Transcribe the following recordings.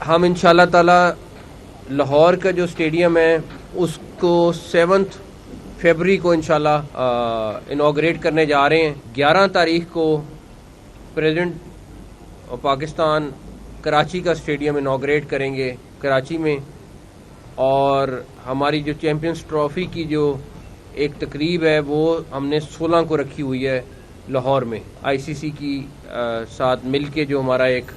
ہم انشاءاللہ تعالی لاہور کا جو اسٹیڈیم ہے اس کو 7 فیبری کو انشاءاللہ انوگریٹ کرنے جا رہے ہیں. 11 تاریخ کو پریزیڈنٹ پاکستان کراچی کا اسٹیڈیم انوگریٹ کریں گے کراچی میں, اور ہماری جو چیمپئنز ٹرافی کی جو ایک تقریب ہے وہ ہم نے 16 کو رکھی ہوئی ہے لاہور میں. آئی سی سی کی ساتھ مل کے جو ہمارا ایک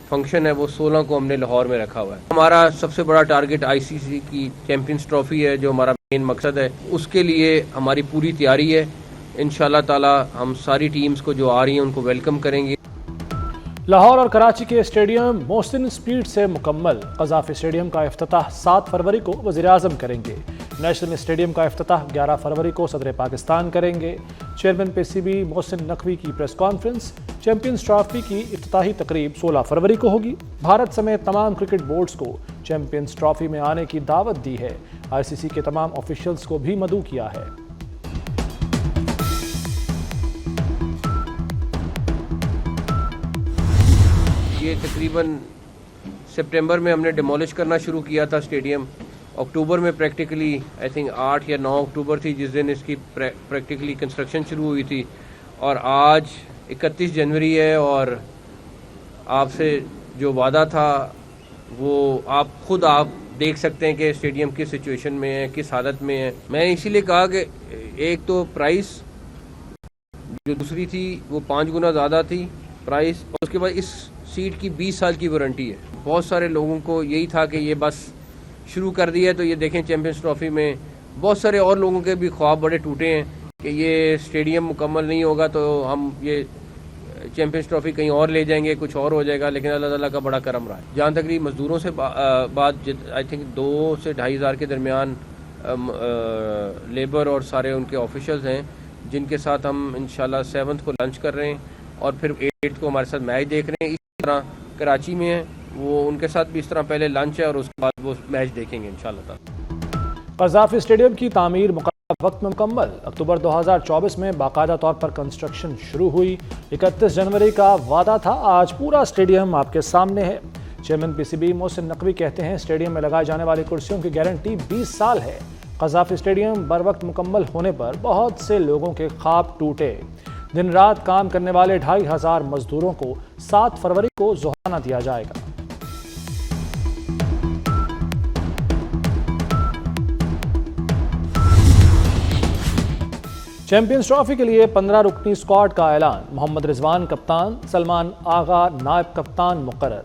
فنکشن ہے وہ 16 کو ہم نے لاہور میں رکھا ہوا ہے. ہمارا سب سے بڑا ٹارگٹ آئی سی سی کی چیمپئنز ٹرافی ہے جو ہمارا مین مقصد ہے. اس کے لیے ہماری پوری تیاری ہے. انشاءاللہ تعالی ہم ساری ٹیمز کو جو آ رہی ہیں ان کو ویلکم کریں گے. لاہور اور کراچی کے اسٹیڈیم محسن اسپیڈ سے مکمل. قذافی اسٹیڈیم کا افتتاح 7 فروری کو وزیر اعظم کریں گے. نیشنل اسٹیڈیم کا افتتاح 11 فروری کو صدر پاکستان کریں گے. Chairman P C B Mohsin Naqvi کی پریس کانفرنس. چیمپئنز ٹرافی کی افتتاحی تقریب 16 فروری کو ہوگی. بھارت سمیت تمام کرکٹ بورڈز کو چیمپئنز ٹرافی میں آنے کی دعوت دی ہے. آئی سی سی کے تمام آفیشلز کو بھی مدعو کیا ہے. یہ تقریباً سپٹمبر میں ہم نے ڈیمولش کرنا شروع کیا تھا اسٹیڈیم. اکتوبر میں پریکٹیکلی آئی تھنک 8 یا 9 اکتوبر تھی جس دن اس کی پریکٹیکلی کنسٹرکشن شروع ہوئی تھی, اور آج 31 جنوری ہے. اور آپ سے جو وعدہ تھا وہ آپ دیکھ سکتے ہیں کہ اسٹیڈیم کس سچویشن میں ہے, کس حالت میں ہے. میں نے اسی لیے کہا کہ ایک تو پرائس جو دوسری تھی وہ 5 گنا زیادہ تھی پرائس, اور اس کے بعد اس سیٹ کی 20 سال کی وارنٹی ہے. بہت سارے لوگوں کو یہی تھا کہ یہ بس شروع کر دیا ہے. تو یہ دیکھیں چیمپئنز ٹرافی میں بہت سارے اور لوگوں کے بھی خواب بڑے ٹوٹے ہیں کہ یہ اسٹیڈیم مکمل نہیں ہوگا تو ہم یہ چیمپئنز ٹرافی کہیں اور لے جائیں گے, کچھ اور ہو جائے گا. لیکن اللہ تعالیٰ کا بڑا کرم رہا ہے. جہاں تک مزدوروں سے بات آئی تھنک 2 سے 2.5 ہزار کے درمیان لیبر اور سارے ان کے آفیشلز ہیں جن کے ساتھ ہم انشاءاللہ 7 کو لنچ کر رہے ہیں, اور پھر 8 کو ہمارے ساتھ میچ دیکھ رہے ہیں. اسی طرح کراچی میں ہے وہ ان کے ساتھ بھی اس طرح پہلے لنچ ہے اور اس کے بعد وہ میچ دیکھیں گے انشاءاللہ تعالی. قذافی اسٹیڈیم کی تعمیر مقررہ وقت میں مکمل. اکتوبر 2024 میں باقاعدہ طور پر کنسٹرکشن شروع ہوئی. 31 جنوری کا وعدہ تھا. آج پورا اسٹیڈیم آپ کے سامنے ہے. Chairman P C B Mohsin Naqvi کہتے ہیں اسٹیڈیم میں لگائے جانے والی کرسیوں کی گارنٹی 20 سال ہے. قذافی اسٹیڈیم بر وقت مکمل ہونے پر بہت سے لوگوں کے خواب ٹوٹے. دن رات کام کرنے والے 2500 مزدوروں کو 7 فروری کو ظہرانہ دیا جائے گا. چیمپئنز ٹرافی کے لیے 15 رکنی اسکواڈ کا اعلان. محمد رضوان کپتان, سلمان آغا نائب کپتان مقرر.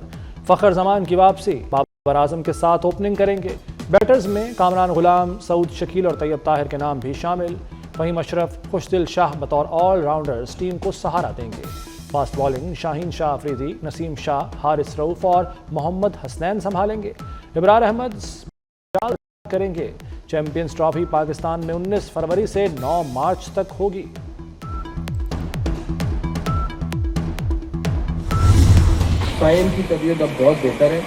فخر زمان کی واپسی. بابر اعظم کے ساتھ اوپننگ کریں گے. بیٹرز میں کامران غلام, سعود شکیل اور طیب طاہر کے نام بھی شامل. فہیم اشرف, خوشدل شاہ بطور آل راؤنڈرز ٹیم کو سہارا دیں گے. فاسٹ بالنگ شاہین شاہ افریدی, نسیم شاہ, حارث رؤوف اور محمد حسنین سنبھالیں گے. ابرار احمد کریں گے. چیمپئنز ٹرافی پاکستان میں 19 فروری سے 9 مارچ تک ہوگی. سائن کی طبیعت اب بہت بہتر ہے.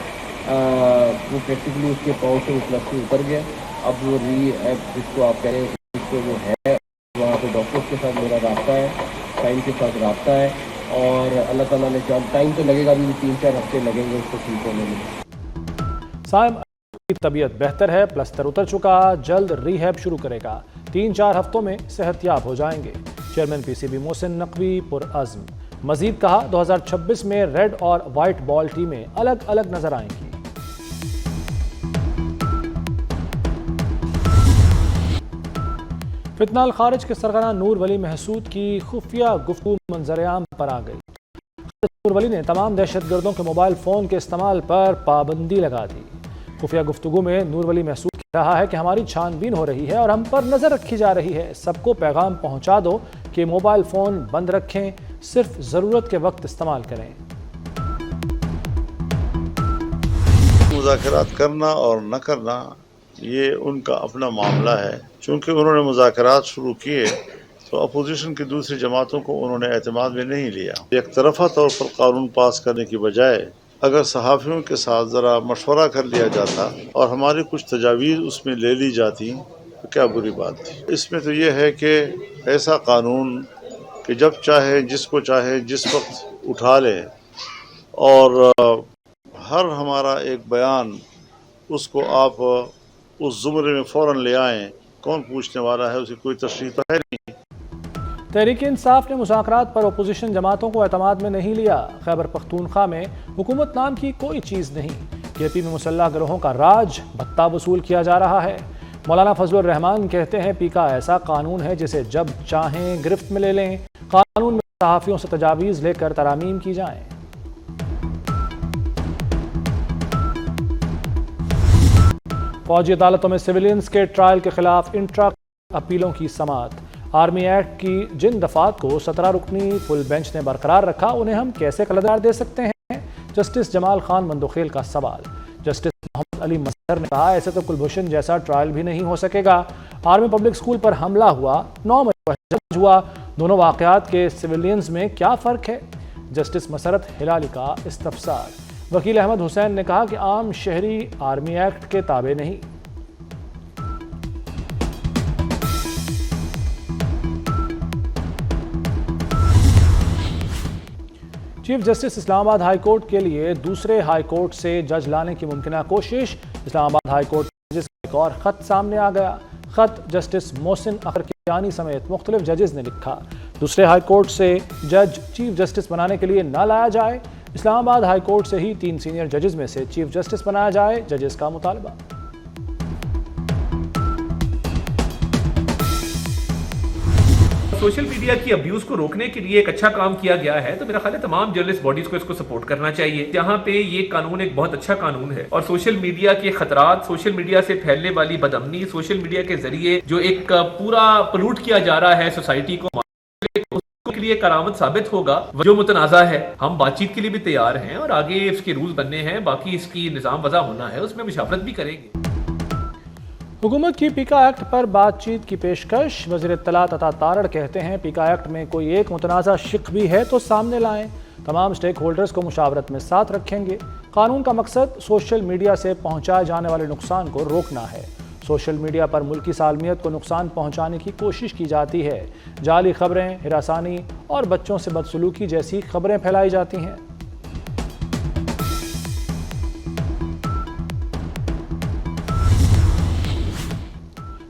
وہ پریکٹیکلی اس کے پاؤں سے اس سے اتر گیا. اب وہ جس کو آپ کہہ رہے ہیں اس کو وہ ہے وہاں پہ ڈاکٹرس کے ساتھ میرا رابطہ ہے, سائن کے ساتھ رابطہ ہے, اور اللہ تعالیٰ نے ٹائم تو لگے گا, ابھی 3-4 ہفتے لگیں گے اس کو ٹھیک ہونے میں. سائم کی طبیعت بہتر ہے, پلسٹر اتر چکا, جلد ریہیب شروع کرے گا. 3-4 ہفتوں میں صحت یاب ہو جائیں گے. Chairman P C B Mohsin Naqvi پرعزم. مزید کہا 2026 میں ریڈ اور وائٹ بال ٹیمیں الگ الگ نظر آئیں گی. فتنہ الخارج کے سرغنہ نور ولی محسود کی خفیہ گفتگو منظر عام پر آ گئی. نور ولی نے تمام دہشت گردوں کے موبائل فون کے استعمال پر پابندی لگا دی. خفیہ گفتگو میں نور ولی محسود کہہ رہا ہے کہ ہماری چھان بین ہو رہی ہے اور ہم پر نظر رکھی جا رہی ہے. سب کو پیغام پہنچا دو کہ موبائل فون بند رکھیں, صرف ضرورت کے وقت استعمال کریں. مذاکرات کرنا اور نہ کرنا یہ ان کا اپنا معاملہ ہے. چونکہ انہوں نے مذاکرات شروع کیے تو اپوزیشن کی دوسری جماعتوں کو انہوں نے اعتماد میں نہیں لیا. ایک طرفہ طور پر قانون پاس کرنے کی بجائے اگر صحافیوں کے ساتھ ذرا مشورہ کر لیا جاتا اور ہماری کچھ تجاویز اس میں لے لی جاتی تو کیا بری بات تھی. اس میں تو یہ ہے کہ ایسا قانون کہ جب چاہے جس کو چاہے جس وقت اٹھا لے اور ہر ہمارا ایک بیان اس کو آپ اس زمرے میں فوراً لے آئیں، کون پوچھنے والا ہے، اسے کوئی تشریح تو ہے نہیں۔ تحریک انصاف نے مذاکرات پر اپوزیشن جماعتوں کو اعتماد میں نہیں لیا۔ خیبر پختونخوا میں حکومت نام کی کوئی چیز نہیں۔ کے پی میں مسلح گروہوں کا راج بھتہ وصول کیا جا رہا ہے۔ مولانا فضل الرحمان کہتے ہیں پیکا ایسا قانون ہے جسے جب چاہیں گرفت میں لے لیں، قانون میں صحافیوں سے تجاویز لے کر ترامیم کی جائیں۔ فوجی عدالتوں میں سویلینز کے ٹرائل کے خلاف انٹرا اپیلوں کی سماعت۔ آرمی ایکٹ کی جن دفعات کو 17 رکنی فل بینچ نے برقرار رکھا انہیں ہم کیسے قرارداد دے سکتے ہیں؟ جسٹس جمال خان مندوخیل کا سوال۔ جسٹس محمد علی مظہر نے کہا ایسے تو کلبھوشن جیسا ٹرائل بھی نہیں ہو سکے گا۔ آرمی پبلک اسکول پر حملہ ہوا، 9 مئی کو جج ہوا، دونوں واقعات کے سویلینز میں کیا فرق ہے؟ جسٹس مسرت ہلالی کا استفسار۔ وکیل احمد حسین نے کہا کہ عام شہری آرمی ایکٹ کے تابع نہیں۔ چیف جسٹس اسلام آباد ہائی کورٹ کے لیے دوسرے ہائی کورٹ سے جج لانے کی ممکنہ کوشش۔ اسلام آباد ہائی کورٹ ججز کا ایک اور خط سامنے آ گیا۔ خط جسٹس محسن اختر کیانی سمیت مختلف ججز نے لکھا، دوسرے ہائی کورٹ سے جج چیف جسٹس بنانے کے لیے نہ لایا جائے، اسلام آباد ہائی کورٹ سے ہی 3 سینئر ججز میں سے چیف جسٹس بنایا جائے، ججز کا مطالبہ۔ سوشل میڈیا کی ابیوز کو روکنے کے لیے ایک اچھا کام کیا گیا ہے، تو میرا خیال ہے تمام جرنلسٹ باڈیز کو اس کو سپورٹ کرنا چاہیے۔ یہاں پہ یہ قانون ایک بہت اچھا قانون ہے، اور سوشل میڈیا کے خطرات، سوشل میڈیا سے پھیلنے والی بدامنی، سوشل میڈیا کے ذریعے جو ایک پورا پلوٹ کیا جا رہا ہے سوسائٹی کو، اس کے لیے کرامت ثابت ہوگا۔ جو متنازع ہے ہم بات چیت کے لیے بھی تیار ہیں، اور آگے اس کے رولز بننے ہیں، باقی اس کی نظام وضع ہونا ہے، اس میں مشاورت بھی کریں گے۔ حکومت کی پیکا ایکٹ پر بات چیت کی پیشکش۔ وزیر اطلاعات عطا تارڑ کہتے ہیں پیکا ایکٹ میں کوئی ایک متنازع شق بھی ہے تو سامنے لائیں، تمام سٹیک ہولڈرز کو مشاورت میں ساتھ رکھیں گے۔ قانون کا مقصد سوشل میڈیا سے پہنچائے جانے والے نقصان کو روکنا ہے۔ سوشل میڈیا پر ملکی سالمیت کو نقصان پہنچانے کی کوشش کی جاتی ہے، جعلی خبریں، ہراسانی اور بچوں سے بدسلوکی جیسی خبریں پھیلائی جاتی ہیں۔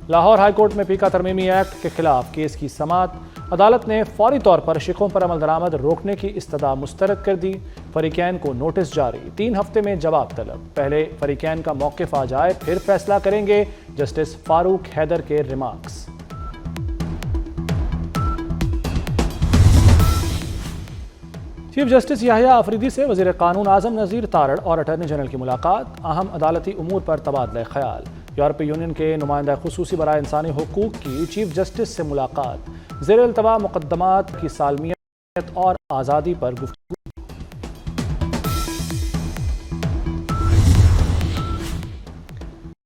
لاہور ہائی کورٹ میں پیکا ترمیمی ایکٹ کے خلاف کیس کی سماعت۔ عدالت نے فوری طور پر شقوں پر عمل درآمد روکنے کی استدعا مسترد کر دی، فریقین کو نوٹس جاری، 3 ہفتے میں جواب طلب، پہلے فریقین کا موقف آ جائے پھر فیصلہ کریں گے، جسٹس فاروق حیدر کے ریمارکس۔ چیف جسٹس یحییٰ آفریدی سے وزیر قانون اعظم نذیر تارڑ اور اٹارنی جنرل کی ملاقات، اہم عدالتی امور پر تبادلہ خیال۔ یورپی یونین کے نمائندہ خصوصی برائے انسانی حقوق کی چیف جسٹس سے ملاقات، زیر التوا مقدمات کی سالمیت اور آزادی پر گفتگو۔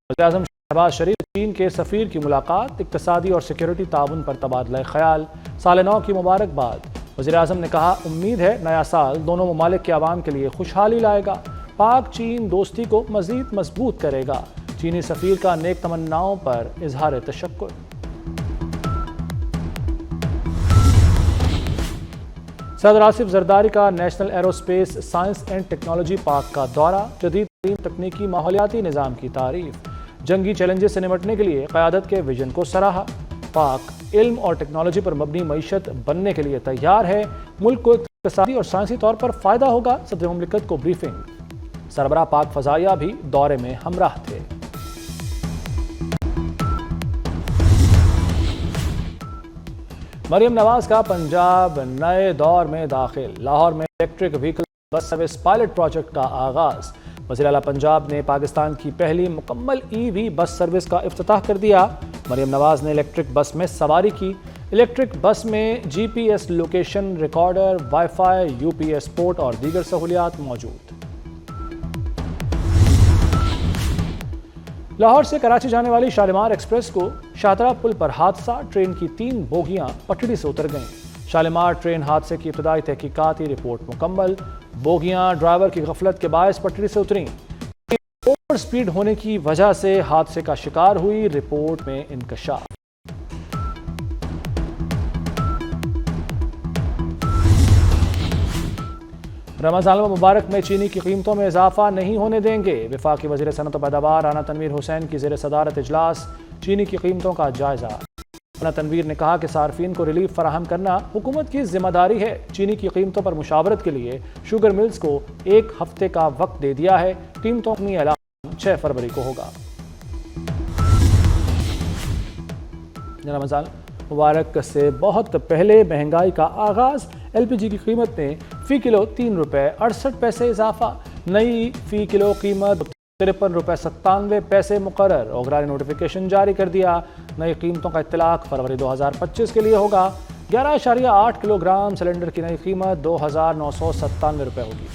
وزیر اعظم شہباز شریف چین کے سفیر کی ملاقات، اقتصادی اور سیکیورٹی تعاون پر تبادلہ خیال، سال نو کی مبارکباد۔ وزیر اعظم نے کہا امید ہے نیا سال دونوں ممالک کے عوام کے لیے خوشحالی لائے گا، پاک چین دوستی کو مزید مضبوط کرے گا۔ چینی سفیر کا نیک تمناؤں پر اظہار تشکر۔ صدر آصف زرداری کا national aerospace science and technology park کا دورہ، جدید ترین تکنیکی ماحولیاتی نظام کی تعریف، جنگی چیلنجز سے نمٹنے کے لیے قیادت کے ویژن کو سراہا۔ پاک علم اور ٹیکنالوجی پر مبنی معیشت بننے کے لیے تیار ہے، ملک کو اقتصادی اور سائنسی طور پر فائدہ ہوگا، صدر مملکت کو بریفنگ۔ سربراہ پاک فضائیہ بھی دورے میں ہمراہ تھے۔ مریم نواز کا پنجاب نئے دور میں داخل، لاہور میں electric vehicle bus service pilot project کا آغاز۔ وزیر اعلیٰ پنجاب نے پاکستان کی پہلی مکمل ای وی بس سروس کا افتتاح کر دیا۔ مریم نواز نے الیکٹرک بس میں سواری کی۔ الیکٹرک بس میں G P S location recorder, WiFi, U P S port اور دیگر سہولیات موجود۔ لاہور سے کراچی جانے والی شالیمار ایکسپریس کو شاہترہ پل پر حادثہ، ٹرین کی 3 بوگیاں پٹڑی سے اتر گئیں۔ شالیمار ٹرین حادثے کی ابتدائی تحقیقاتی رپورٹ مکمل، بوگیاں ڈرائیور کی غفلت کے باعث پٹڑی سے اتریں، اوور سپیڈ ہونے کی وجہ سے حادثے کا شکار ہوئی، رپورٹ میں انکشاف۔ رمضان المبارک میں چینی کی قیمتوں میں اضافہ نہیں ہونے دیں گے۔ وفاقی وزیر صنعت و پیداوار رانا تنویر حسین کی زیر صدارت اجلاس، چینی کی قیمتوں کا جائزہ۔ رانا تنویر نے کہا کہ صارفین کو ریلیف فراہم کرنا حکومت کی ذمہ داری ہے۔ چینی کی قیمتوں پر مشاورت کے لیے شوگر ملز کو 1 ہفتے کا وقت دے دیا ہے۔ قیمتوں کا اعلان 6 فروری کو ہوگا۔ رمضان مبارک سے بہت پہلے مہنگائی کا آغاز، ایل پی جی کی قیمت میں فی کلو 3 روپے 68 پیسے اضافہ، نئی فی کلو قیمت 53 روپے 97 پیسے مقرر۔ اوگرا نے نوٹیفیکیشن جاری کر دیا، نئی قیمتوں کا اطلاق فروری 2025 کے لیے ہوگا۔ 11.8 کلو گرام سلنڈر کی نئی قیمت 2997 روپے ہوگی۔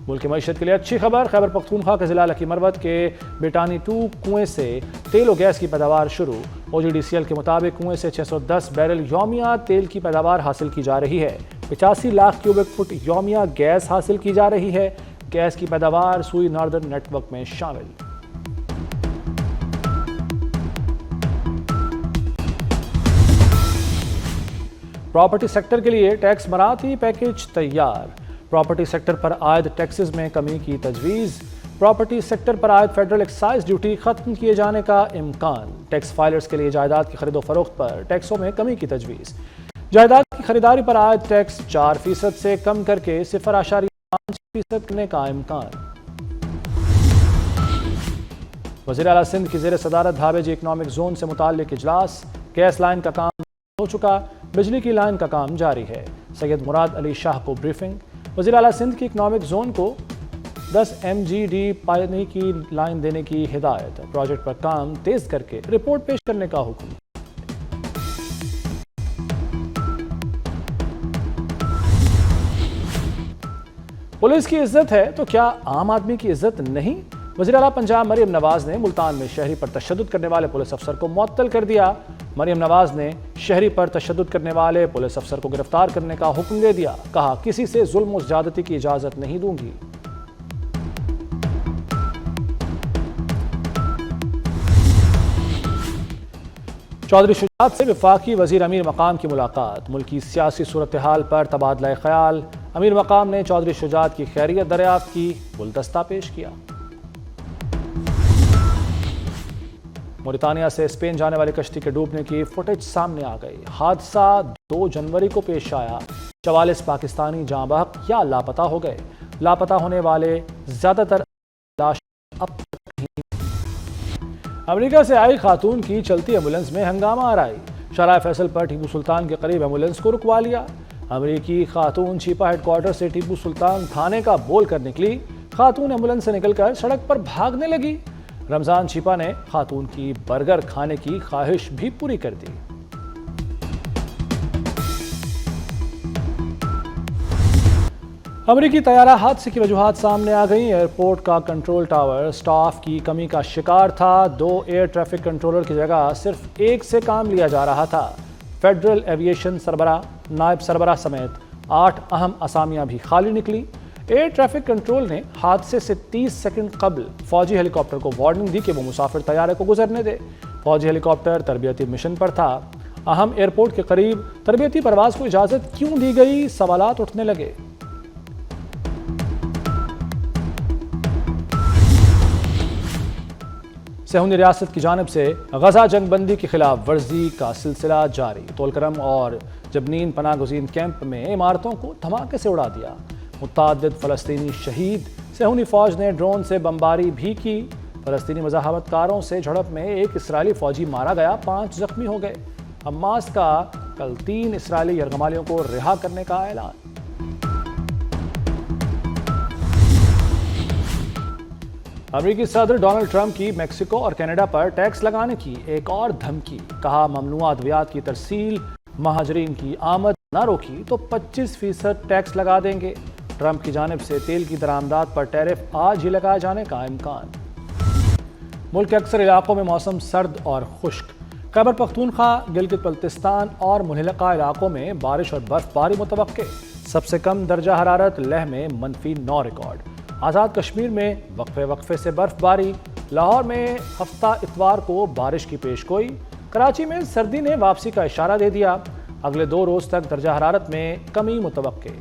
ملک کی معیشت کے لیے اچھی خبر، خیبر پختونخوا کے ضلع لکی مروت کے بیٹانی 2 کنویں سے تیل و گیس کی پیداوار شروع۔ او جی ڈی سی ایل کے مطابق کنویں سے 610 بیرل یومیہ تیل کی پیداوار حاصل کی جا رہی ہے۔ 85 لاکھ کیوبک فٹ یومیہ گیس حاصل کی جا رہی ہے۔ گیس کی پیداوار سوئی ناردرن نیٹ ورک میں شامل۔ پراپرٹی سیکٹر کے لیے ٹیکس مراعاتی پیکج تیار، پراپرٹی سیکٹر پر عائد ٹیکسز میں کمی کی تجویز، پراپرٹی سیکٹر پر عائد فیڈرل ایکسائز ڈیوٹی ختم کیے جانے کا امکان، ٹیکس فائلرز کے لیے جائیداد کی خرید و فروخت پر ٹیکسوں میں کمی کی تجویز، جائیداد کی خریداری پر عائد ٹیکس 4% سے کم کر کے 0.5% کرنے کا امکان۔ وزیر اعلیٰ سندھ کی زیر صدارت دھابے جی اکنامک زون سے متعلق اجلاس، گیس لائن کا کام ہو چکا، بجلی کی لائن کا کام جاری ہے۔ سید مراد علی شاہ کو بریفنگ، وزیر اعلیٰ سندھ کی اکنامک زون کو 10 MGD پانی کی لائن دینے کی ہدایت، پروجیکٹ پر کام تیز کر کے رپورٹ پیش کرنے کا حکم۔ پولیس کی عزت ہے تو کیا عام آدمی کی عزت نہیں؟ وزیر اعلیٰ پنجاب مریم نواز نے ملتان میں شہری پر تشدد کرنے والے پولیس افسر کو معطل کر دیا۔ مریم نواز نے شہری پر تشدد کرنے والے پولیس افسر کو گرفتار کرنے کا حکم دے دیا، کہا کسی سے ظلم و زیادتی کی اجازت نہیں دوں گی۔ چودھری شجاعت سے وفاقی وزیر امیر مقام کی ملاقات، ملکی سیاسی صورتحال پر تبادلہ خیال، امیر مقام نے چودھری شجاعت کی خیریت دریافت کی، گلدستہ پیش کیا۔ موریتانیہ سے اسپین جانے والی کشتی کے ڈوبنے کی فوٹیج سامنے آ گئی، حادثہ 2 جنوری کو پیش آیا، 44 پاکستانی جاں بحق یا لاپتہ ہو گئے، لاپتہ ہونے والے زیادہ تر لاش اب تک نہیں۔ امریکہ سے آئی خاتون کی چلتی ایمبولینس میں ہنگامہ آرائی، شارع فیصل پر ٹیپو سلطان کے قریب ایمبولینس کو رکوا لیا، امریکی خاتون چھیپا ہیڈ کوارٹر سے ٹیپو سلطان تھانے کا بول کر نکلی، خاتون ایمبولینس سے نکل کر سڑک پر بھاگنے لگی، رمضان چھیپا نے خاتون کی برگر کھانے کی خواہش بھی پوری کر دی۔ امریکی طیارہ حادثے کی وجوہات سامنے آ گئیں، ایئرپورٹ کا کنٹرول ٹاور سٹاف کی کمی کا شکار تھا، 2 ایئر ٹریفک کنٹرولر کی جگہ صرف 1 سے کام لیا جا رہا تھا، فیڈرل ایویشن سربراہ، نائب سربراہ سمیت 8 اہم اسامیاں بھی خالی نکلی۔ ایئر ٹریفک کنٹرول نے حادثے سے 30 سیکنڈ قبل فوجی ہیلی کاپٹر کو وارننگ دی کہ وہ مسافر طیارے کو گزرنے دے، فوجی ہیلی کاپٹر تربیتی مشن پر تھا، اہم ایئرپورٹ کے قریب تربیتی پرواز کو اجازت کیوں دی گئی، سوالات اٹھنے لگے۔ صہیونی ریاست کی جانب سے غزہ جنگ بندی کی خلاف ورزی کا سلسلہ جاری، طولکرم اور جبنین پناہ گزین کیمپ میں عمارتوں کو دھماکے سے اڑا دیا، متعدد فلسطینی شہید، صہیونی فوج نے ڈرون سے بمباری بھی کی، فلسطینی مزاحمت کاروں سے جھڑپ میں 1 اسرائیلی فوجی مارا گیا، 5 زخمی ہو گئے، حماس کا کل 3 اسرائیلی یرغمالیوں کو رہا کرنے کا اعلان۔ امریکی صدر ڈونلڈ ٹرمپ کی میکسیکو اور کینیڈا پر ٹیکس لگانے کی ایک اور دھمکی، کہا ممنوع ادویات کی ترسیل، مہاجرین کی آمد نہ روکی تو 25% ٹیکس لگا دیں گے، ٹرمپ کی جانب سے تیل کی درآمدات پر ٹیرف آج ہی لگائے جانے کا امکان۔ ملک کے اکثر علاقوں میں موسم سرد اور خشک، خیبر پختونخوا، گلگت بلتستان اور منحلقہ علاقوں میں بارش اور برف باری متوقع، سب سے کم درجہ حرارت لیہ میں -9 ریکارڈ، آزاد کشمیر میں وقفے سے برف باری، لاہور میں ہفتہ اتوار کو بارش کی پیشگوئی، کراچی میں سردی نے واپسی کا اشارہ دے دیا، اگلے 2 روز تک درجہ حرارت میں کمی متوقع۔